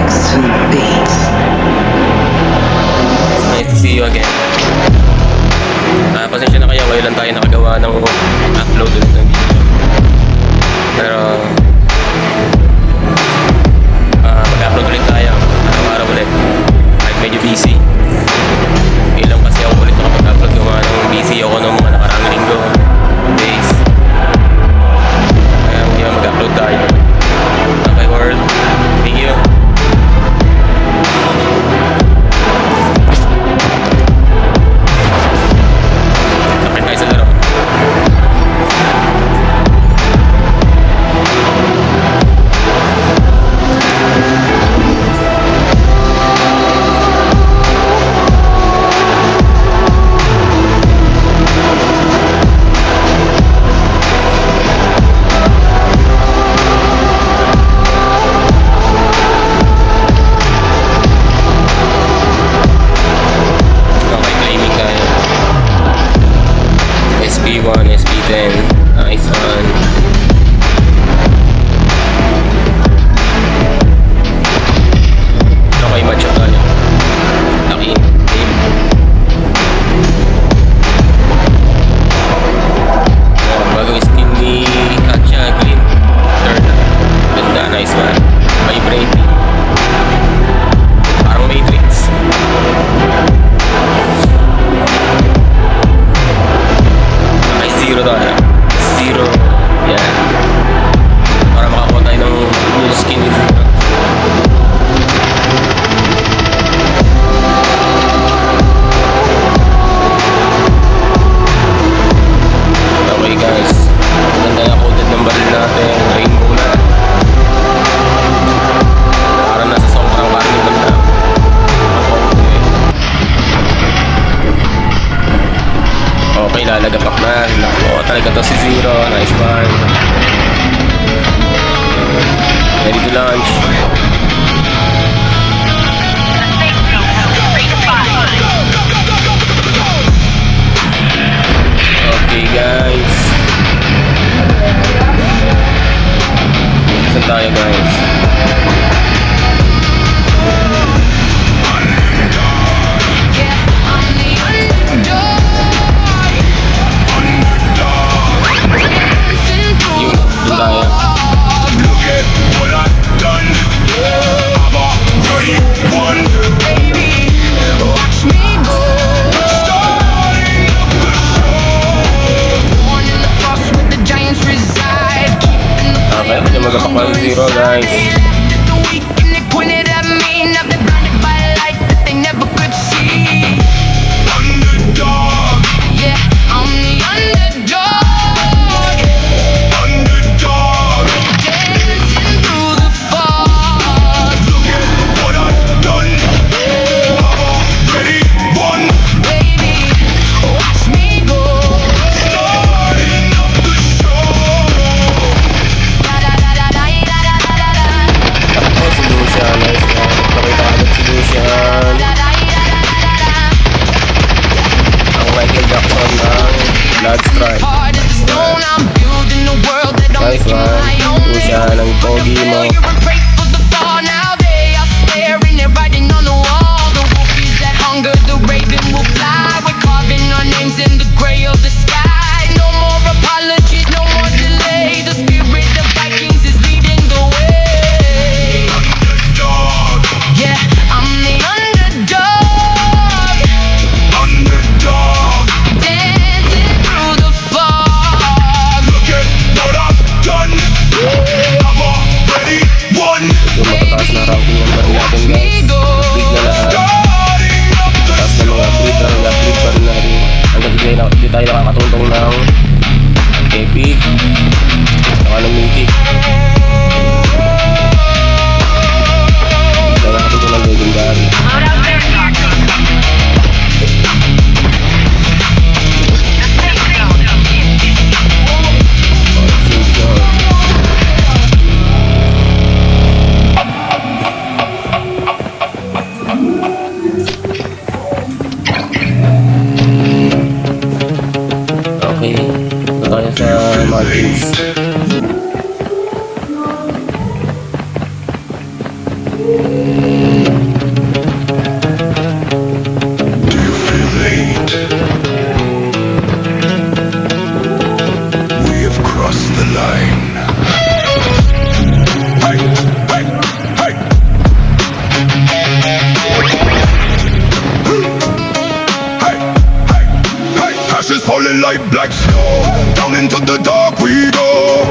Sweet beats. It's nice to see you again. Pasensya na kayo, ngayon lang tayo nakagawa ng upload ulit ng video. Pero mag-upload ulit tayo araw-araw ulit. Kahit medyo busy. Ilang kasi ako ulit nakapag-upload gawa ng busy ako ng mga nakaraang linggo, days. Kaya ngayon mag-upload tayo. Okay world, thank you. Okay tayo sa laro. SB1, SB10, nice one. Okay, match up tayo. Laki, game. Bagong skin ni Katya, clean. Turn. Ganda, nice one. Vibrating. Parang Matrix. Zero tayo. Zero. Yan. Para makakuha tayo ng new skin dito. Okay guys. Ganda na coated ng baril natin. Rainbow na. Parang nasa sobrang carnival na. Okay, lalagapak na. Oo, talaga to si Zero. Nice one. Ready to launch. Okay, guys. Saan tayo, guys? Magapak 1-0 guys. Bloodstrike. Nice one. Lucia ng pogi mo. Hindi tayo nakakatungtong ng epic saka ng mythic. Hindi tayo nakakatungtong ng legendary. Okay, ito tayo sa Martins. like snow. Down into the dark we go.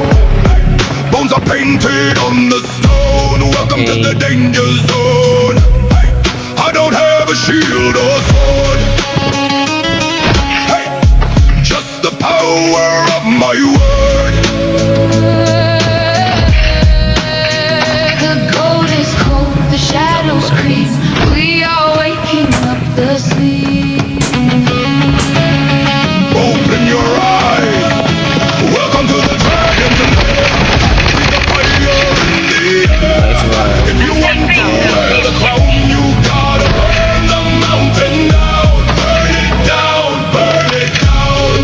Bones are painted on the stone. Welcome to the danger zone. I don't have a shield or sword. Hey, just the power of my word. The gold is cold, the shadows creep. We are waking up the sleep. Open your eyes. Welcome to the dragon's lair. Breathe the fire in the air. Nice one. If you want to wear the crown, you gotta burn the mountain down. Burn it down, burn it down.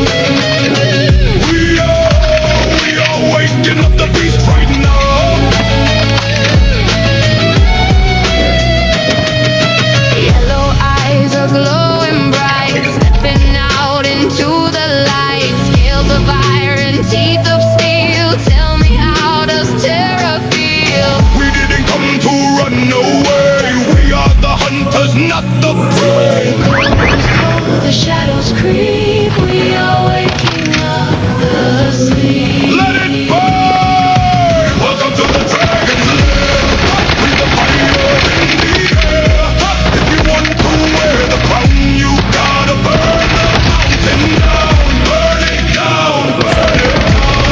We are waking up the beast right now. Yellow eyes are glowing bright, stepping out into the light. Scales of iron, teeth of steel. Tell me, how does terror feel? We didn't come to run away. We are the hunters, not the prey. The shadows creep. We are waking up the sleep. Let it burn! Welcome to the dragon's lair. Breathe the fire in the air. If you want to wear the crown, you gotta burn the mountain down. Burn it down, burn it down.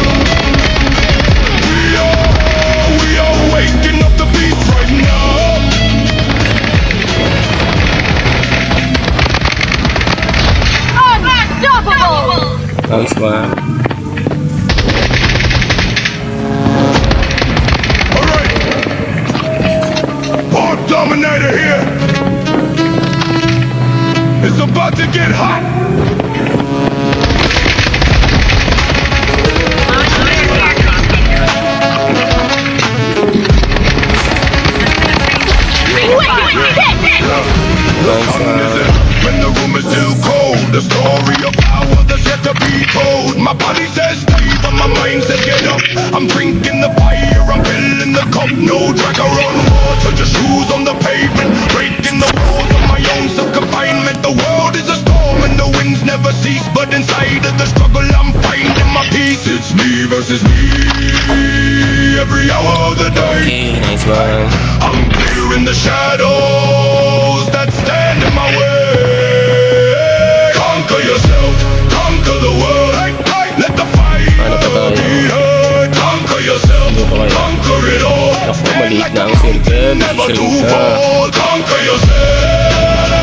We are waking up the beast right now. Nice one. Alright! Bob Dominator here! It's about to get hot! When the room is still cold, the story of power that's yet to be told. My body says stay, but my mind says get up. I'm drinking the fire, I'm filling the cup. No drag around water, just shoes on the pavement. Breaking the walls of my own self-confinement. The world is a storm and the winds never cease. But inside of the struggle I'm finding my peace. It's me versus me, every hour of the day. Okay, nice one. I'm clearing the shadows that stand in my way. Conquer yourself, conquer the world. Let the fire be heard. Conquer yourself, conquer it all. Stand like a mountain, never to fall. Conquer yourself,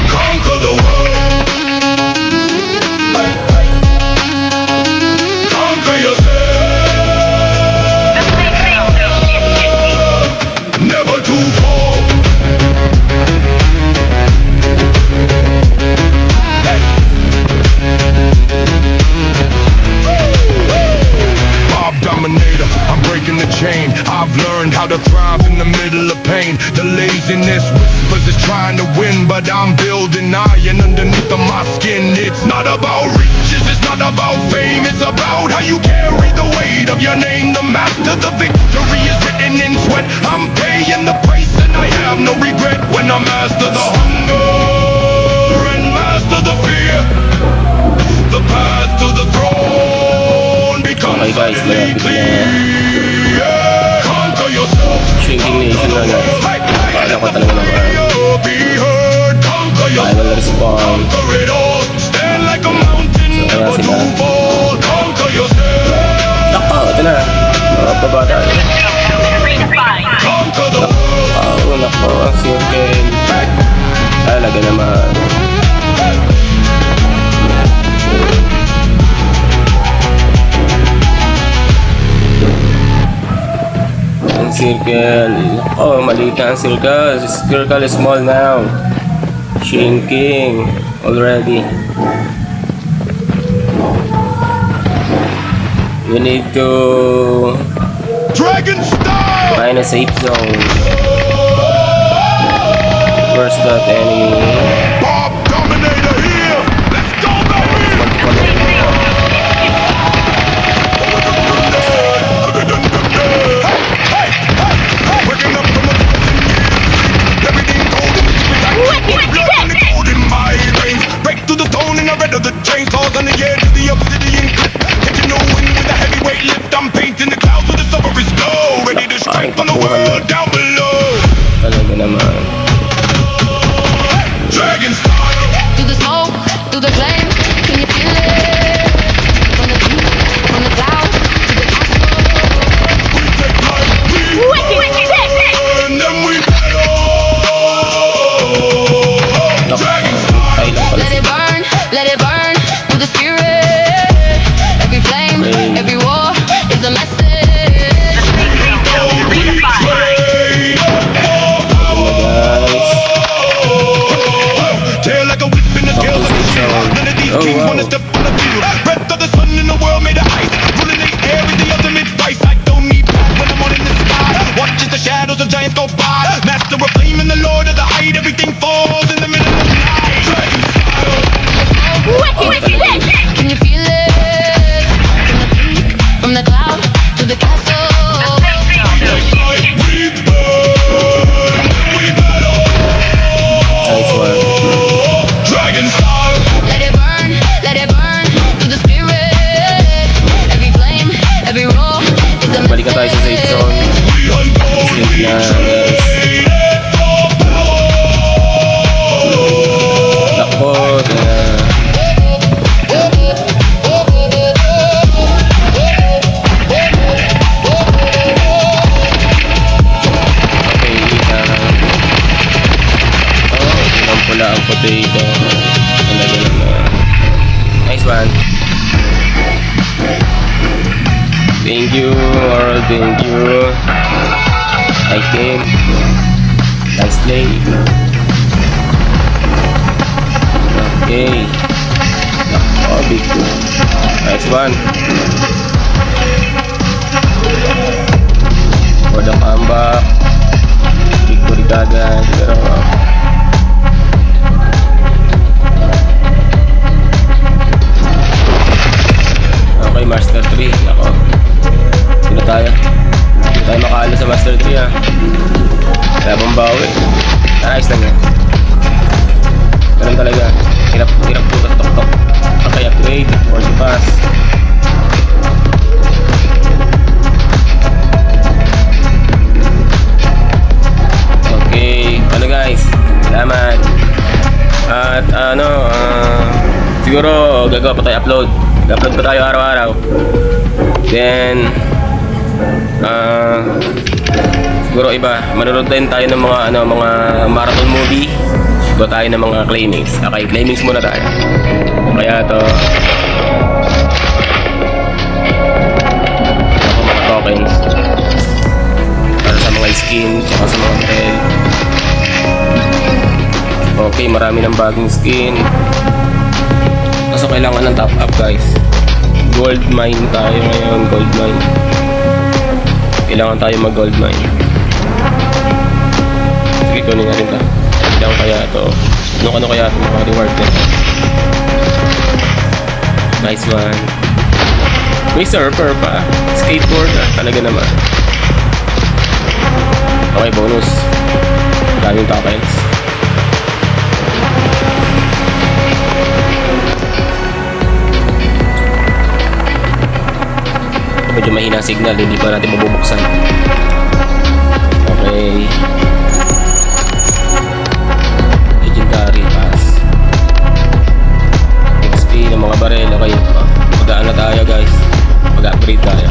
conquer the world. Conquer yourself, never to fall. Bob Dominator, I'm breaking the chain. I've learned how to thrive in the middle of pain. The laziness whispers is trying to win, but I'm building iron underneath of my skin. It's not about riches, it's not about fame. It's about how you carry the weight of your name. The master, the victory is written in sweat. I'm paying the price and I have no regret. When I master the hunger and master the fear, the path to the throne becomes Okay guys, suddenly malapit na. clear. Conquer yourself, Shrinking Nation na guys. Paano ko talaga naman. be heard. Conquer Final yourself, respawn. conquer it all. Stand like a mountain, So, ayan never to sila. fall. Conquer yourself, Nako, ito na. Mababa tayo. conquer the world. Oh, nako, ang circle. Talaga naman. Ang circle. Oh, maliit na ang circle. Circle is small now. Shrinking already. We need to Dragon style. find a safe zone. Where's that enemy? Bob Dominator here. Let's go, baby. Waking up from a thousand years. Everything golden, like blood and gold in my veins. shadows of giants go by. Master of flame and the lord of the height. Everything falls in the middle of the night. Dragon style. Can you feel it? From the peak, from the cloud to the castle. Like we burn, we battle. Nice one. Dragon style. Let it burn to the spirit. Every flame, every roar is a Balik na tayo sa safe zone. We unfold Safe na, guys. created for power. Nako, pula ang potato. Talaga naman. Nice one. Thank you, Oral. Thank you. Nice game. Nice play. Okay. Oh, big two. Nice one. For the comeback. Big two kagad. Pero okay, Master 3. Ako. Sino tayo? Hindi tayo makaalo sa Master 3 ah. Kaya bawi. Ayos lang yan. Ganun talaga. Hirap po sa tok-tok. Okay, upgrade. 40 pass. Okay. Ano guys? Salamat. At siguro gagawa pa tayo upload. Upload pa tayo araw-araw. Then siguro iba, manonood din tayo ng mga mga marathon movie. Gawa tayo ng mga claimings. Okay, claimings muna tayo. Kaya to ako mga tokens para sa mga skin tsaka sa mga trail. Okay, marami ng bagong skin. Kaso kailangan ng top up guys. Gold mine tayo ngayon. Gold mine. Kailangan tayo mag gold mine. Sige, kunin natin ito. Kailangan kaya ito. Ano kaya ito mga reward din. Nice one. May surfer pa. Skateboard ah. Talaga naman. Okay, bonus. Daming tokens. Medyo mahina ang signal, hindi pa natin mabubuksan. Okay. Legendary pass. XP ng mga barel. Okay, mag-ano tayo guys. Mag-upgrade tayo.